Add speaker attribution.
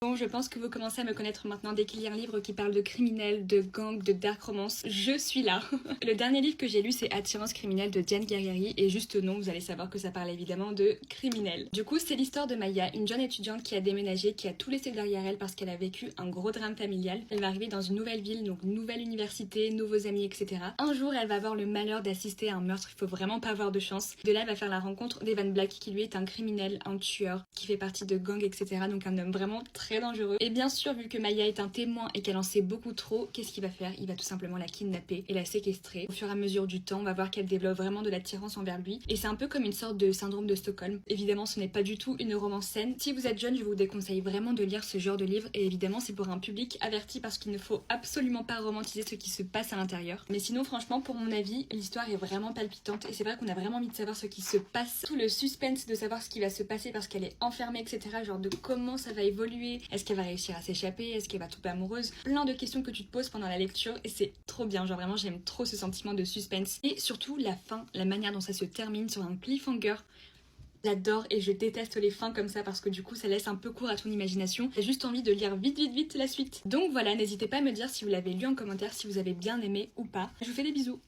Speaker 1: Bon, je pense que vous commencez à me connaître maintenant. Dès qu'il y a un livre qui parle de criminels, de gangs, de dark romance, je suis là. Le dernier livre que j'ai lu, c'est Attirance criminelle de Diane Guerrieri, et juste au nom, vous allez savoir que ça parle évidemment de criminels. Du coup, c'est l'histoire de Maya, une jeune étudiante qui a déménagé, qui a tout laissé derrière elle parce qu'elle a vécu un gros drame familial. Elle va arriver dans une nouvelle ville, donc nouvelle université, nouveaux amis, etc. Un jour, elle va avoir le malheur d'assister à un meurtre, il faut vraiment pas avoir de chance. De là, elle va faire la rencontre d'Evan Black, qui lui est un criminel, un tueur, qui fait partie de gangs, etc. Donc un homme vraiment très dangereux. Et bien sûr, vu que Maya est un témoin et qu'elle en sait beaucoup trop, qu'est-ce qu'il va faire? Il va tout simplement la kidnapper et la séquestrer. Au fur et à mesure du temps, on va voir qu'elle développe vraiment de l'attirance envers lui. Et c'est un peu comme une sorte de syndrome de Stockholm. Évidemment, ce n'est pas du tout une romance saine. Si vous êtes jeune, je vous déconseille vraiment de lire ce genre de livre. Et évidemment, c'est pour un public averti parce qu'il ne faut absolument pas romantiser ce qui se passe à l'intérieur. Mais sinon, franchement, pour mon avis, l'histoire est vraiment palpitante. Et c'est vrai qu'on a vraiment envie de savoir ce qui se passe. Tout le suspense de savoir ce qui va se passer parce qu'elle est enfermée, etc. Genre de comment ça va évoluer. Est-ce qu'elle va réussir à s'échapper? Est-ce qu'elle va tomber amoureuse? Plein de questions que tu te poses pendant la lecture et c'est trop bien. Genre vraiment, j'aime trop ce sentiment de suspense. Et surtout, la fin, la manière dont ça se termine sur un cliffhanger. J'adore et je déteste les fins comme ça parce que du coup ça laisse un peu court à ton imagination. T'as juste envie de lire vite la suite. Donc voilà, n'hésitez pas à me dire si vous l'avez lu en commentaire, si vous avez bien aimé ou pas. Je vous fais des bisous.